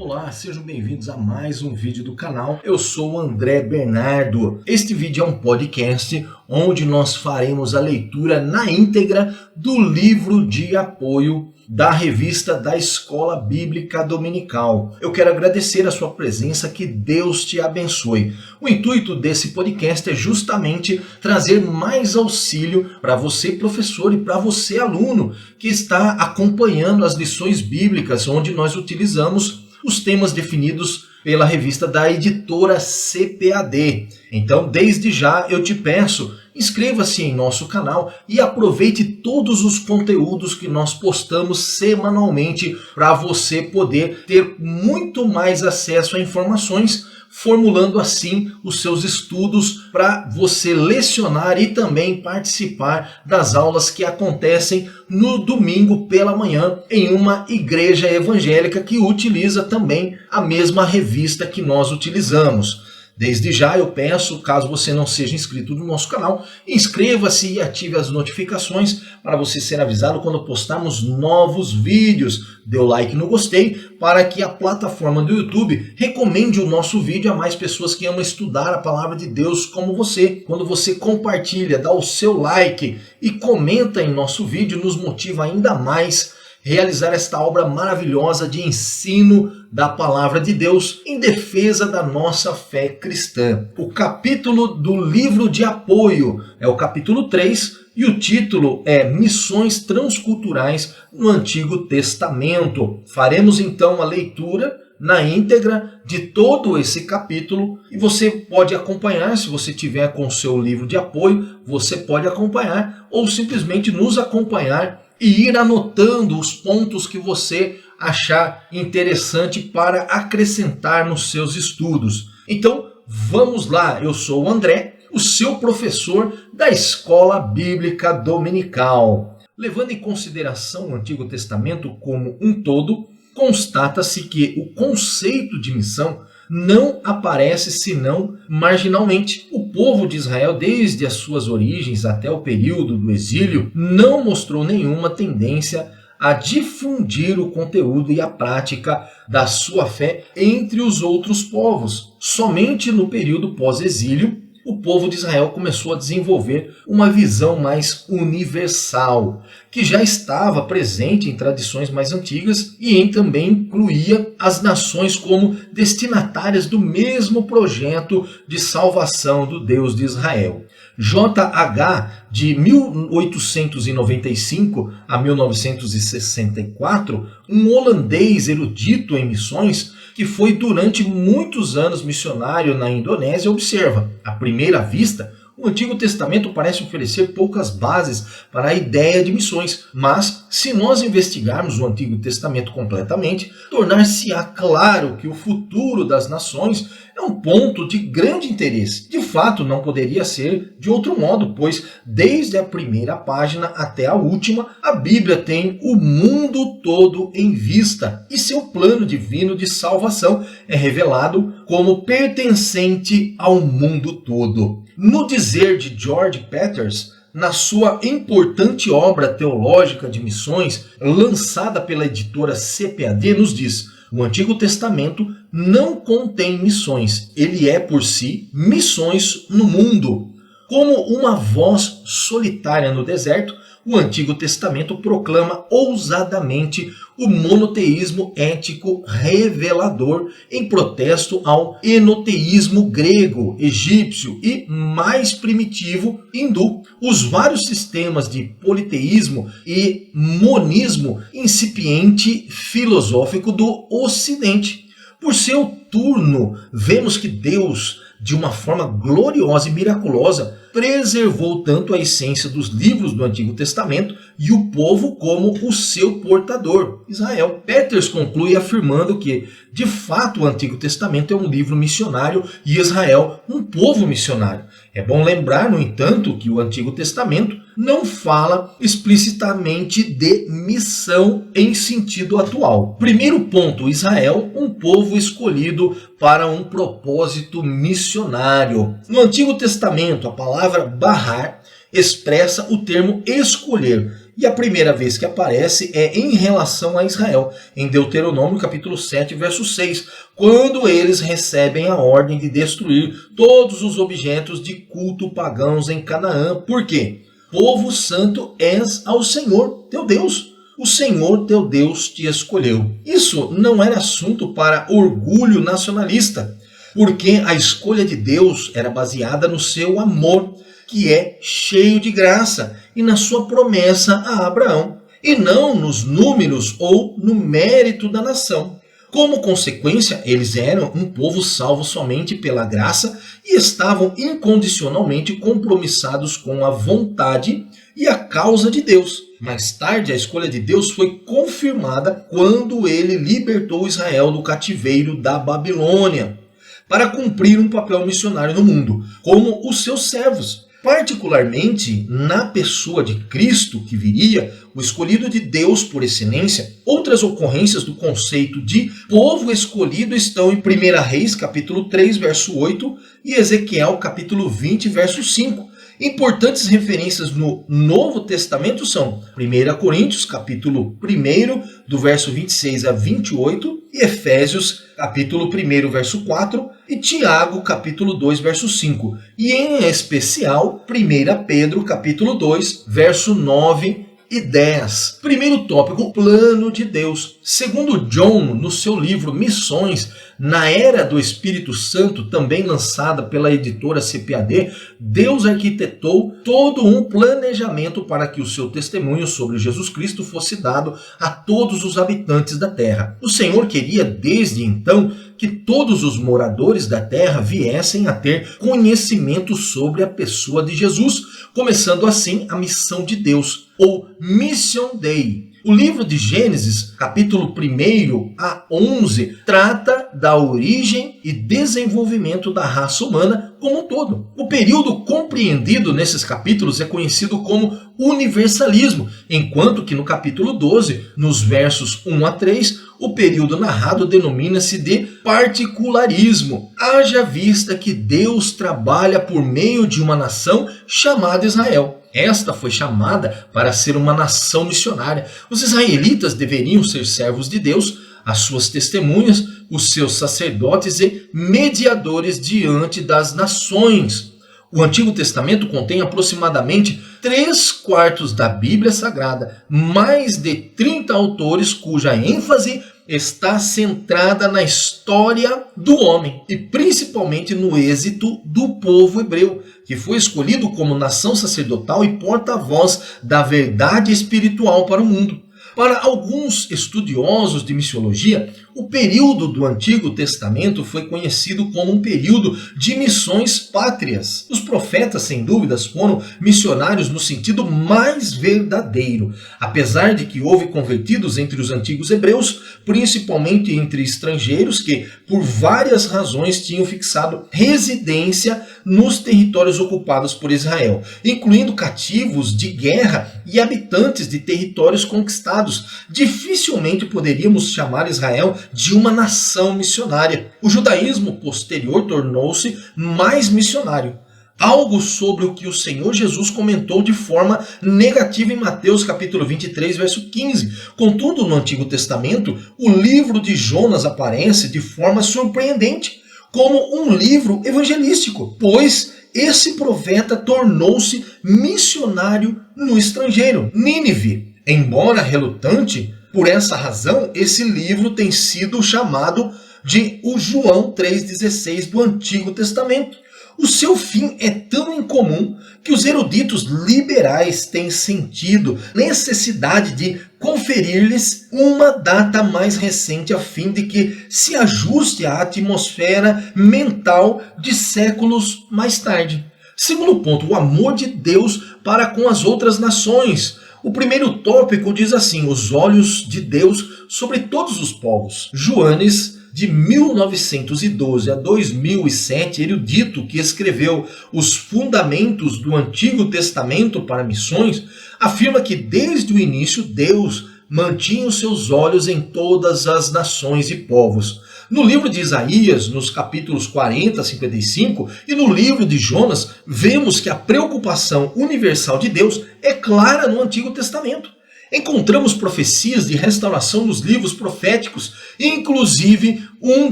Olá, sejam bem-vindos a mais um vídeo do canal. Eu sou o André Bernardo. Este vídeo é um podcast onde nós faremos a leitura na íntegra do livro de apoio da revista da Escola Bíblica Dominical. Eu quero agradecer a sua presença, que Deus te abençoe. O intuito desse podcast é justamente trazer mais auxílio para você, professor, e para você, aluno, que está acompanhando as lições bíblicas, onde nós utilizamos os temas definidos pela revista da editora CPAD. Então, desde já, eu te peço, inscreva-se em nosso canal e aproveite todos os conteúdos que nós postamos semanalmente para você poder ter muito mais acesso a informações, formulando assim os seus estudos para você lecionar e também participar das aulas que acontecem no domingo pela manhã em uma igreja evangélica que utiliza também a mesma revista que nós utilizamos. Desde já eu peço, caso você não seja inscrito no nosso canal, inscreva-se e ative as notificações para você ser avisado quando postarmos novos vídeos. Dê o like no gostei para que a plataforma do YouTube recomende o nosso vídeo a mais pessoas que amam estudar a palavra de Deus como você. Quando você compartilha, dá o seu like e comenta em nosso vídeo, nos motiva ainda mais realizar esta obra maravilhosa de ensino da palavra de Deus em defesa da nossa fé cristã. O capítulo do livro de apoio é o capítulo 3 e o título é Missões Transculturais no Antigo Testamento. Faremos então a leitura na íntegra de todo esse capítulo e você pode acompanhar, se você tiver com o seu livro de apoio, você pode acompanhar ou simplesmente nos acompanhar e ir anotando os pontos que você achar interessante para acrescentar nos seus estudos. Então, vamos lá. Eu sou o André, o seu professor da Escola Bíblica Dominical. Levando em consideração o Antigo Testamento como um todo, constata-se que o conceito de missão não aparece senão marginalmente. O povo de Israel, desde as suas origens até o período do exílio, não mostrou nenhuma tendência a difundir o conteúdo e a prática da sua fé entre os outros povos. Somente no período pós-exílio, o povo de Israel começou a desenvolver uma visão mais universal, que já estava presente em tradições mais antigas e também incluía as nações como destinatárias do mesmo projeto de salvação do Deus de Israel. J.H., de 1895 a 1964, um holandês erudito em missões, que foi durante muitos anos missionário na Indonésia, observa: à primeira vista, o Antigo Testamento parece oferecer poucas bases para a ideia de missões, mas se nós investigarmos o Antigo Testamento completamente, tornar-se-á claro que o futuro das nações é um ponto de grande interesse. De fato, não poderia ser de outro modo, pois desde a primeira página até a última, a Bíblia tem o mundo todo em vista e seu plano divino de salvação é revelado como pertencente ao mundo todo. No dizer de George Peters, na sua importante obra teológica de missões, lançada pela editora CPAD, nos diz: o Antigo Testamento não contém missões, ele é por si missões no mundo. Como uma voz solitária no deserto, o Antigo Testamento proclama ousadamente o monoteísmo ético revelador em protesto ao enoteísmo grego, egípcio e mais primitivo hindu. Os vários sistemas de politeísmo e monismo incipiente filosófico do Ocidente. Por seu turno, vemos que Deus, de uma forma gloriosa e miraculosa, preservou tanto a essência dos livros do Antigo Testamento e o povo como o seu portador, Israel. Peters conclui afirmando que, de fato, o Antigo Testamento é um livro missionário e Israel um povo missionário. É bom lembrar, no entanto, que o Antigo Testamento não fala explicitamente de missão em sentido atual. Primeiro ponto: Israel, um povo escolhido para um propósito missionário. No Antigo Testamento, a palavra bahar expressa o termo escolher E a primeira vez que aparece é em relação a Israel, em Deuteronômio capítulo 7, verso 6, quando eles recebem a ordem de destruir todos os objetos de culto pagãos em Canaã. Por quê? Povo santo és ao Senhor teu Deus. O Senhor teu Deus te escolheu. Isso não era assunto para orgulho nacionalista, porque a escolha de Deus era baseada no seu amor, que é cheio de graça, e na sua promessa a Abraão, e não nos números ou no mérito da nação. Como consequência, eles eram um povo salvo somente pela graça e estavam incondicionalmente compromissados com a vontade e a causa de Deus. Mais tarde, a escolha de Deus foi confirmada quando ele libertou Israel do cativeiro da Babilônia, para cumprir um papel missionário no mundo, como os seus servos. Particularmente na pessoa de Cristo que viria, o escolhido de Deus por excelência. Outras ocorrências do conceito de povo escolhido estão em 1 Reis capítulo 3, verso 8 e Ezequiel capítulo 20, verso 5. Importantes referências no Novo Testamento são 1 Coríntios capítulo 1, do verso 26 a 28, e Efésios capítulo 1, verso 4, e Tiago capítulo 2, verso 5, e em especial 1 Pedro capítulo 2, verso 9 e 10. Primeiro tópico, plano de Deus. Segundo John, no seu livro Missões, na Era do Espírito Santo, também lançada pela editora CPAD, Deus arquitetou todo um planejamento para que o seu testemunho sobre Jesus Cristo fosse dado a todos os habitantes da terra. O Senhor queria desde então que todos os moradores da terra viessem a ter conhecimento sobre a pessoa de Jesus, começando assim a missão de Deus, ou Mission Dei. O livro de Gênesis, capítulo 1 a 11, trata da origem e desenvolvimento da raça humana como um todo. O período compreendido nesses capítulos é conhecido como universalismo, enquanto que no capítulo 12, nos versos 1 a 3, o período narrado denomina-se de particularismo. Haja vista que Deus trabalha por meio de uma nação chamada Israel. Esta foi chamada para ser uma nação missionária. Os israelitas deveriam ser servos de Deus, as suas testemunhas, os seus sacerdotes e mediadores diante das nações. O Antigo Testamento contém aproximadamente 3/4 da Bíblia Sagrada, mais de 30 autores cuja ênfase está centrada na história do homem e principalmente no êxito do povo hebreu, que foi escolhido como nação sacerdotal e porta-voz da verdade espiritual para o mundo. Para alguns estudiosos de missiologia, o período do Antigo Testamento foi conhecido como um período de missões pátrias. Os profetas, sem dúvidas, foram missionários no sentido mais verdadeiro, apesar de que houve convertidos entre os antigos hebreus, principalmente entre estrangeiros que, por várias razões, tinham fixado residência nos territórios ocupados por Israel, incluindo cativos de guerra e habitantes de territórios conquistados. Dificilmente poderíamos chamar Israel de uma nação missionária. O judaísmo posterior tornou-se mais missionário. Algo sobre o que o Senhor Jesus comentou de forma negativa em Mateus capítulo 23, verso 15. Contudo, no Antigo Testamento, o livro de Jonas aparece de forma surpreendente como um livro evangelístico, pois esse profeta tornou-se missionário no estrangeiro, Nínive. Embora relutante, por essa razão, esse livro tem sido chamado de o João 3,16 do Antigo Testamento. O seu fim é tão incomum que os eruditos liberais têm sentido necessidade de conferir-lhes uma data mais recente a fim de que se ajuste à atmosfera mental de séculos mais tarde. Segundo ponto, o amor de Deus para com as outras nações. O primeiro tópico diz assim: os olhos de Deus sobre todos os povos. Joanes, de 1912 a 2007, erudito que escreveu os fundamentos do Antigo Testamento para missões, afirma que desde o início Deus mantinha os seus olhos em todas as nações e povos. No livro de Isaías, nos capítulos 40 a 55, e no livro de Jonas, vemos que a preocupação universal de Deus é clara no Antigo Testamento. Encontramos profecias de restauração nos livros proféticos, inclusive um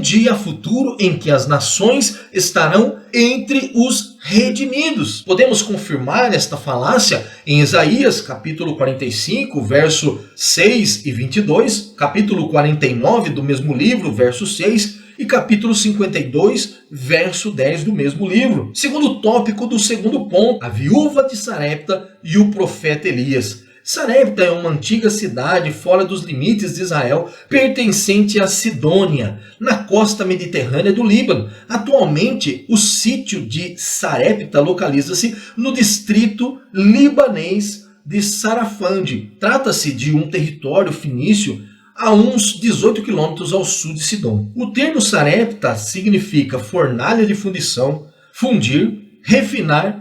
dia futuro em que as nações estarão entre os redimidos. Podemos confirmar esta falácia em Isaías, capítulo 45, verso 6 e 22, capítulo 49 do mesmo livro, verso 6, e capítulo 52, verso 10 do mesmo livro. Segundo tópico do segundo ponto, a viúva de Sarepta e o profeta Elias. Sarepta é uma antiga cidade fora dos limites de Israel, pertencente à Sidônia, na costa mediterrânea do Líbano. Atualmente, o sítio de Sarepta localiza-se no distrito libanês de Sarafande. Trata-se de um território fenício a uns 18 quilômetros ao sul de Sidom. O termo Sarepta significa fornalha de fundição, fundir, refinar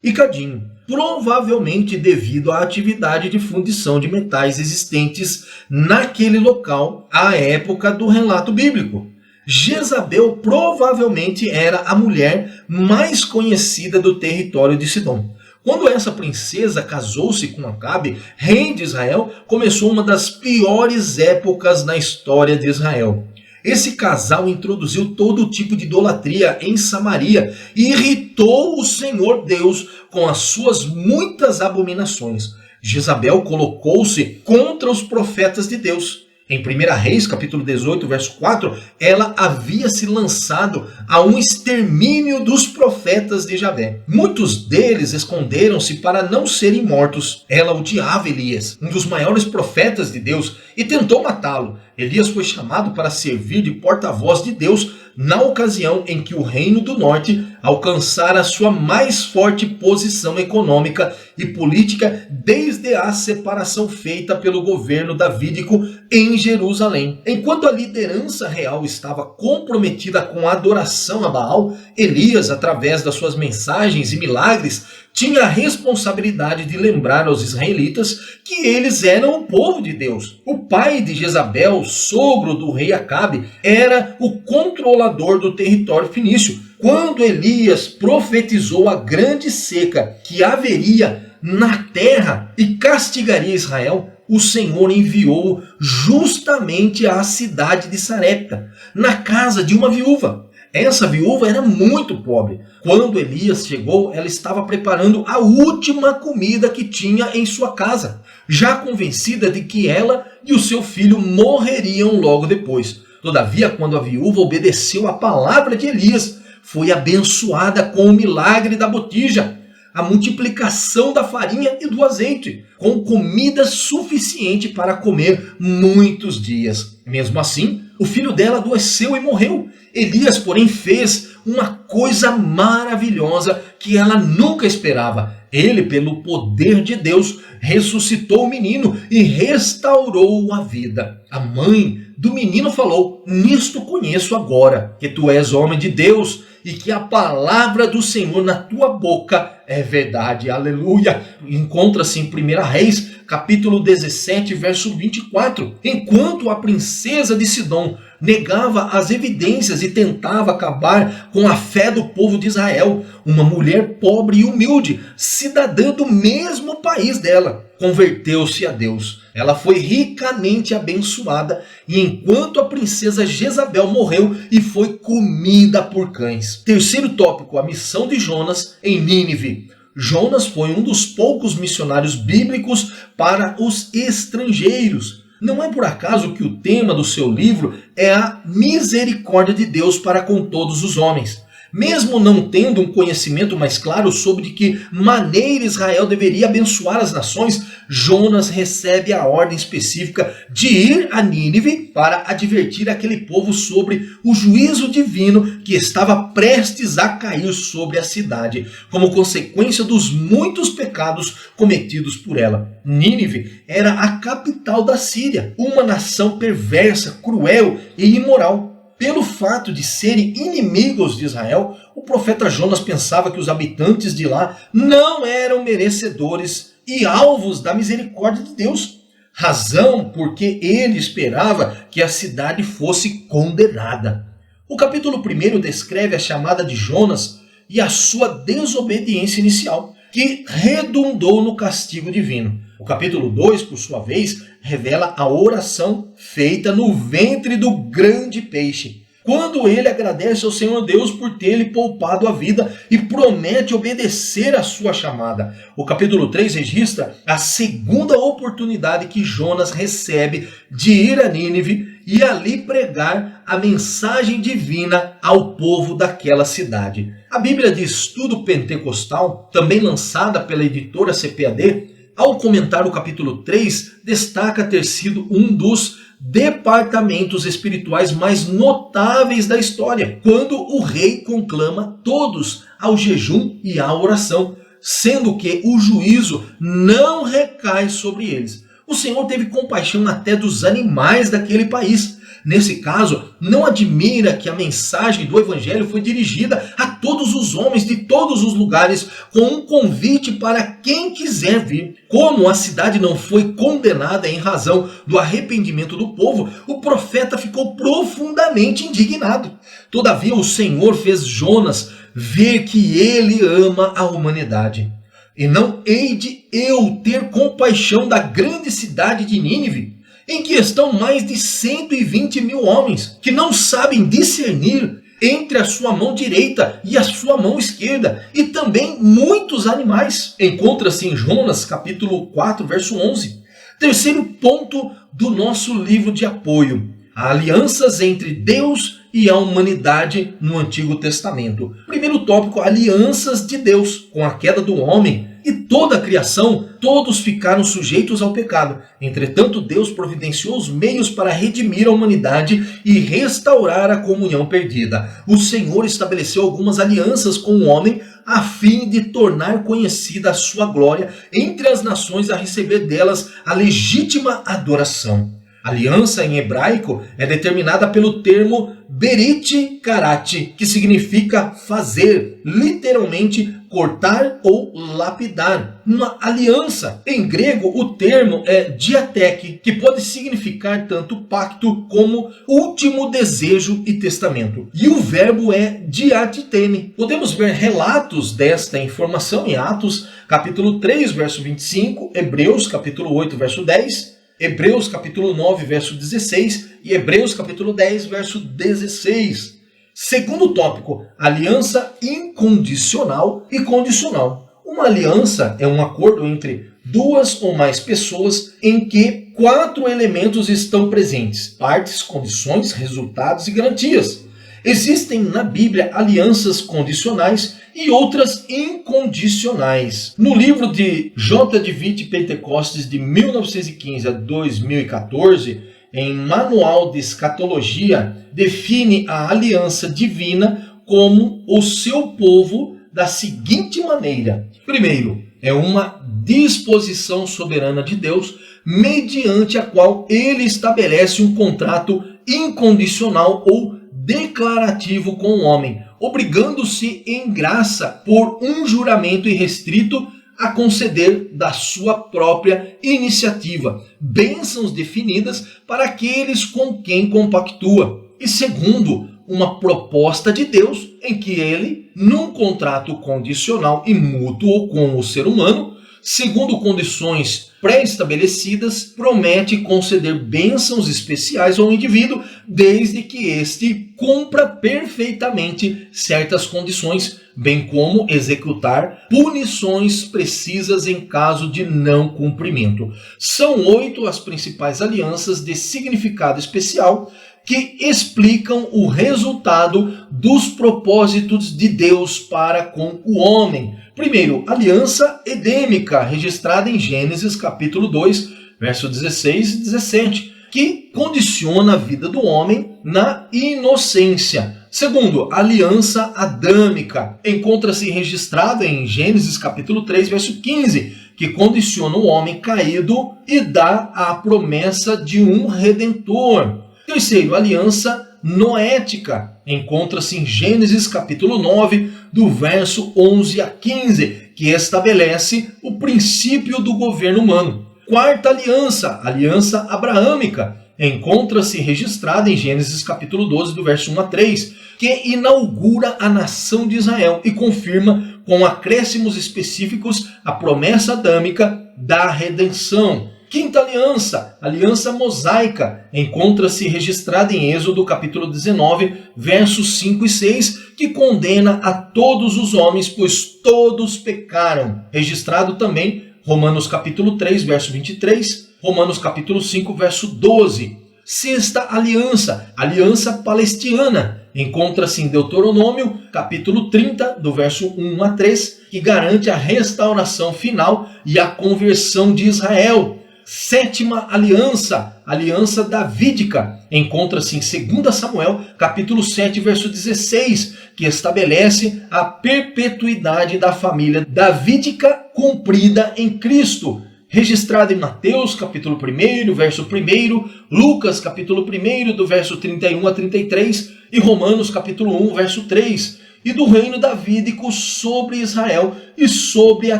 e cadinho, provavelmente devido à atividade de fundição de metais existentes naquele local à época do relato bíblico. Jezabel provavelmente era a mulher mais conhecida do território de Sidom. Quando essa princesa casou-se com Acabe, rei de Israel, começou uma das piores épocas na história de Israel. Esse casal introduziu todo tipo de idolatria em Samaria e irritou o Senhor Deus com as suas muitas abominações. Jezabel colocou-se contra os profetas de Deus. Em 1 Reis, capítulo 18, verso 4, ela havia se lançado a um extermínio dos profetas de Javé. Muitos deles esconderam-se para não serem mortos. Ela odiava Elias, um dos maiores profetas de Deus, e tentou matá-lo. Elias foi chamado para servir de porta-voz de Deus na ocasião em que o Reino do Norte alcançara sua mais forte posição econômica e política desde a separação feita pelo governo davídico em Jerusalém. Enquanto a liderança real estava comprometida com a adoração a Baal, Elias, através das suas mensagens e milagres, tinha a responsabilidade de lembrar aos israelitas que eles eram o povo de Deus. O pai de Jezabel, sogro do rei Acabe, era o controlador do território fenício. Quando Elias profetizou a grande seca que haveria na terra e castigaria Israel, o Senhor enviou justamente à cidade de Sarepta, na casa de uma viúva. Essa viúva era muito pobre. Quando Elias chegou, ela estava preparando a última comida que tinha em sua casa, já convencida de que ela e o seu filho morreriam logo depois. Todavia, quando a viúva obedeceu à palavra de Elias, foi abençoada com o milagre da botija, a multiplicação da farinha e do azeite, com comida suficiente para comer muitos dias. Mesmo assim, o filho dela adoeceu e morreu. Elias, porém, fez uma coisa maravilhosa que ela nunca esperava. Ele, pelo poder de Deus, ressuscitou o menino e restaurou a vida. A mãe do menino falou: "Nisto conheço agora que tu és homem de Deus e que a palavra do Senhor na tua boca é verdade." Aleluia! Encontra-se em 1 Reis, capítulo 17, verso 24. Enquanto a princesa de Sidom negava as evidências e tentava acabar com a fé do povo de Israel, uma mulher pobre e humilde, cidadã do mesmo país dela, converteu-se a Deus. Ela foi ricamente abençoada, e enquanto a princesa Jezabel morreu e foi comida por cães. Terceiro tópico, a missão de Jonas em Nínive. Jonas foi um dos poucos missionários bíblicos para os estrangeiros. Não é por acaso que o tema do seu livro é a misericórdia de Deus para com todos os homens. Mesmo não tendo um conhecimento mais claro sobre de que maneira Israel deveria abençoar as nações, Jonas recebe a ordem específica de ir a Nínive para advertir aquele povo sobre o juízo divino que estava prestes a cair sobre a cidade, como consequência dos muitos pecados cometidos por ela. Nínive era a capital da Síria, uma nação perversa, cruel e imoral. Pelo fato de serem inimigos de Israel, o profeta Jonas pensava que os habitantes de lá não eram merecedores e alvos da misericórdia de Deus. razão porque ele esperava que a cidade fosse condenada. O capítulo 1 descreve a chamada de Jonas e a sua desobediência inicial, que redundou no castigo divino. O capítulo 2, por sua vez, revela a oração feita no ventre do grande peixe, quando ele agradece ao Senhor Deus por ter lhe poupado a vida e promete obedecer à sua chamada. O capítulo 3 registra a segunda oportunidade que Jonas recebe de ir a Nínive e ali pregar a mensagem divina ao povo daquela cidade. A Bíblia de Estudo Pentecostal, também lançada pela editora CPAD, ao comentar o capítulo 3, destaca ter sido um dos departamentos espirituais mais notáveis da história, quando o rei conclama todos ao jejum e à oração, sendo que o juízo não recai sobre eles. O Senhor teve compaixão até dos animais daquele país. Nesse caso, não admira que a mensagem do Evangelho foi dirigida a todos os homens de todos os lugares, com um convite para quem quiser vir. Como a cidade não foi condenada em razão do arrependimento do povo, o profeta ficou profundamente indignado. Todavia, o Senhor fez Jonas ver que ele ama a humanidade. E não hei de eu ter compaixão da grande cidade de Nínive, em que estão mais de 120 mil homens, que não sabem discernir entre a sua mão direita e a sua mão esquerda, e também muitos animais. Encontra-se em Jonas capítulo 4, verso 11. Terceiro ponto do nosso livro de apoio: alianças entre Deus e a humanidade no Antigo Testamento. Primeiro tópico: alianças de Deus. Com a queda do homem e toda a criação, todos ficaram sujeitos ao pecado. Entretanto, Deus providenciou os meios para redimir a humanidade e restaurar a comunhão perdida. O Senhor estabeleceu algumas alianças com o homem a fim de tornar conhecida a sua glória entre as nações, a receber delas a legítima adoração. Aliança em hebraico é determinada pelo termo berit karate, que significa fazer, literalmente cortar ou lapidar. Uma aliança. Em grego, o termo é diatek, que pode significar tanto pacto como último desejo e testamento. E o verbo é diatiteme. Podemos ver relatos desta informação em Atos capítulo 3, verso 25, Hebreus capítulo 8, verso 10, Hebreus capítulo 9, verso 16 e Hebreus capítulo 10, verso 16. Segundo tópico: aliança incondicional e condicional. Uma aliança é um acordo entre duas ou mais pessoas em que 4 elementos estão presentes: partes, condições, resultados e garantias. Existem na Bíblia alianças condicionais e outras incondicionais. No livro de J. de Witte Pentecostes, de 1915 a 2014, em Manual de Escatologia, define a aliança divina como o seu povo da seguinte maneira: primeiro, é uma disposição soberana de Deus, mediante a qual ele estabelece um contrato incondicional ou declarativo com o homem, obrigando-se em graça por um juramento irrestrito a conceder da sua própria iniciativa bênçãos definidas para aqueles com quem compactua. E segundo, uma proposta de Deus em que ele, num contrato condicional e mútuo com o ser humano, segundo condições pré-estabelecidas, promete conceder bênçãos especiais ao indivíduo, desde que este cumpra perfeitamente certas condições, bem como executar punições precisas em caso de não cumprimento. São 8 as principais alianças de significado especial que explicam o resultado dos propósitos de Deus para com o homem. Primeiro, aliança edêmica, registrada em Gênesis capítulo 2, verso 16 e 17, que condiciona a vida do homem na inocência. Segundo, aliança adâmica, encontra-se registrada em Gênesis capítulo 3, verso 15, que condiciona o homem caído e dá a promessa de um redentor. Terceiro, aliança noética, encontra-se em Gênesis capítulo 9, do verso 11 a 15, que estabelece o princípio do governo humano. quarta aliança, aliança abraâmica, encontra-se registrada em Gênesis capítulo 12, do verso 1 a 3, que inaugura a nação de Israel e confirma com acréscimos específicos a promessa adâmica da redenção. Quinta aliança, aliança mosaica, encontra-se registrada em Êxodo capítulo 19, versos 5 e 6, que condena a todos os homens, pois todos pecaram. Registrado também Romanos capítulo 3, verso 23, Romanos capítulo 5, verso 12. Sexta aliança, aliança palestina, encontra-se em Deuteronômio capítulo 30, do verso 1 a 3, que garante a restauração final e a conversão de Israel. Sétima aliança, aliança davídica, encontra-se em 2 Samuel, capítulo 7, verso 16, que estabelece a perpetuidade da família davídica cumprida em Cristo, registrada em Mateus, capítulo 1, verso 1, Lucas, capítulo 1, do verso 31 a 33, e Romanos, capítulo 1, verso 3, e do reino davídico sobre Israel e sobre a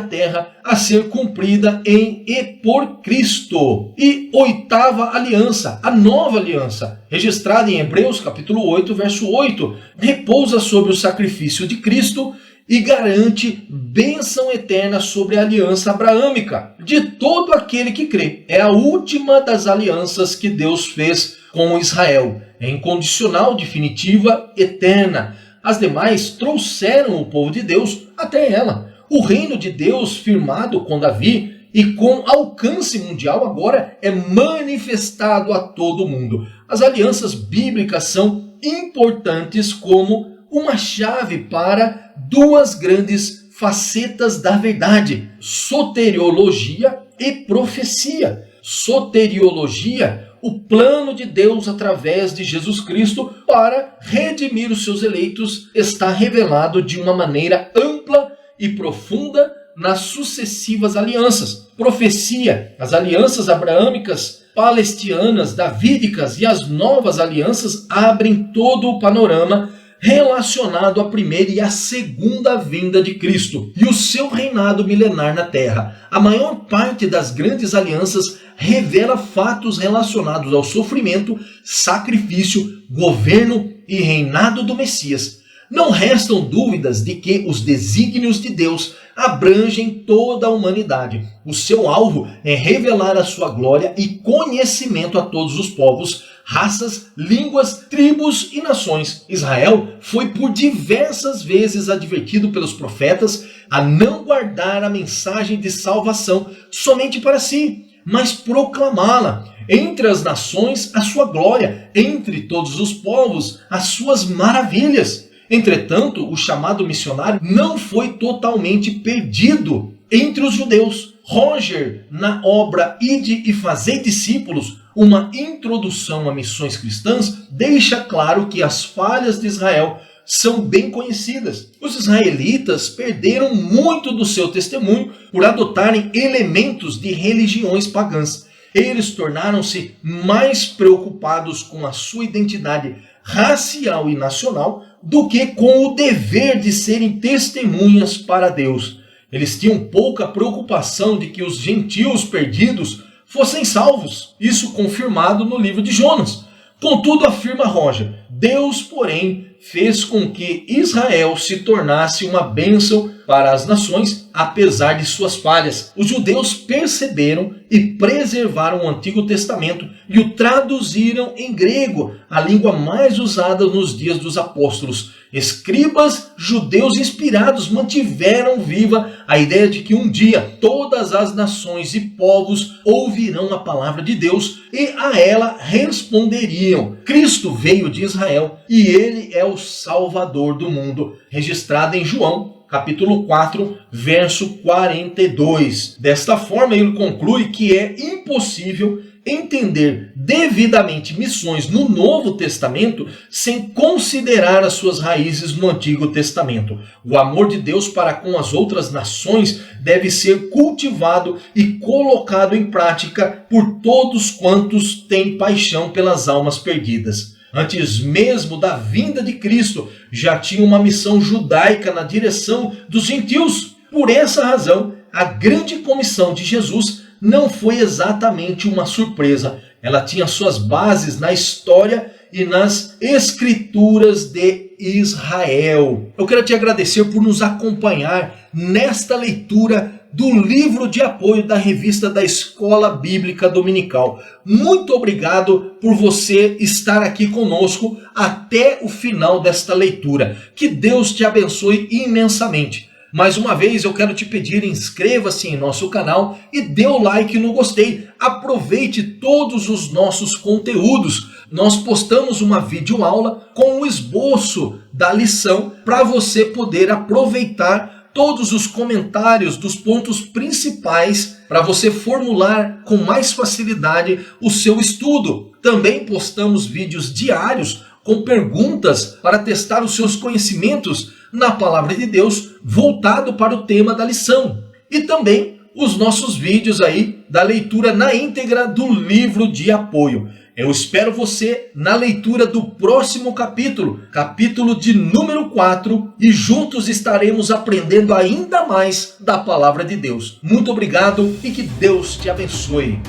terra, a ser cumprida em e por Cristo. E oitava aliança, a nova aliança, registrada em Hebreus capítulo 8, verso 8, repousa sobre o sacrifício de Cristo e garante bênção eterna sobre a aliança abraâmica de todo aquele que crê. É a última das alianças que Deus fez com Israel. É incondicional, definitiva, eterna. As demais trouxeram o povo de Deus até ela. O reino de Deus, firmado com Davi e com alcance mundial, agora é manifestado a todo mundo. As alianças bíblicas são importantes como uma chave para duas grandes facetas da verdade: soteriologia e profecia. Soteriologia, o plano de Deus através de Jesus Cristo para redimir os seus eleitos, está revelado de uma maneira ampla e profunda nas sucessivas alianças. Profecia, as alianças abraâmicas, palestianas, davídicas e as novas alianças abrem todo o panorama relacionado à primeira e à segunda vinda de Cristo e o seu reinado milenar na terra. A maior parte das grandes alianças revela fatos relacionados ao sofrimento, sacrifício, governo e reinado do Messias. Não restam dúvidas de que os desígnios de Deus abrangem toda a humanidade. O seu alvo é revelar a sua glória e conhecimento a todos os povos, raças, línguas, tribos e nações. Israel foi por diversas vezes advertido pelos profetas a não guardar a mensagem de salvação somente para si, mas proclamá-la entre as nações a sua glória, entre todos os povos as suas maravilhas. Entretanto, o chamado missionário não foi totalmente perdido entre os judeus. Roger, na obra Ide e Fazei Discípulos, uma introdução a missões cristãs, deixa claro que as falhas de Israel são bem conhecidas. Os israelitas perderam muito do seu testemunho por adotarem elementos de religiões pagãs. Eles tornaram-se mais preocupados com a sua identidade racial e nacional do que com o dever de serem testemunhas para Deus. Eles tinham pouca preocupação de que os gentios perdidos fossem salvos. Isso confirmado no livro de Jonas. Contudo, afirma Roger, Deus, porém, fez com que Israel se tornasse uma bênção para as nações, apesar de suas falhas. Os judeus perceberam e preservaram o Antigo Testamento e o traduziram em grego, a língua mais usada nos dias dos apóstolos. Escribas judeus inspirados mantiveram viva a ideia de que um dia todas as nações e povos ouvirão a palavra de Deus e a ela responderiam. Cristo veio de Israel e ele é o Salvador do mundo, registrado em João capítulo 4, verso 42. Desta forma, ele conclui que é impossível entender devidamente missões no Novo Testamento sem considerar as suas raízes no Antigo Testamento. O amor de Deus para com as outras nações deve ser cultivado e colocado em prática por todos quantos têm paixão pelas almas perdidas. Antes mesmo da vinda de Cristo, já tinha uma missão judaica na direção dos gentios. Por essa razão, a grande comissão de Jesus não foi exatamente uma surpresa. Ela tinha suas bases na história e nas escrituras de Israel. Eu quero te agradecer por nos acompanhar nesta leitura do livro de apoio da revista da Escola Bíblica Dominical. Muito obrigado por você estar aqui conosco até o final desta leitura. Que Deus te abençoe imensamente. Mais uma vez eu quero te pedir, inscreva-se em nosso canal e dê o like no gostei. Aproveite todos os nossos conteúdos. Nós postamos uma videoaula com o esboço da lição para você poder aproveitar todos os comentários dos pontos principais para você formular com mais facilidade o seu estudo. Também postamos vídeos diários com perguntas para testar os seus conhecimentos na palavra de Deus, voltado para o tema da lição. E também os nossos vídeos aí da leitura na íntegra do livro de apoio. Eu espero você na leitura do próximo capítulo, capítulo de número 4, e juntos estaremos aprendendo ainda mais da palavra de Deus. Muito obrigado e que Deus te abençoe.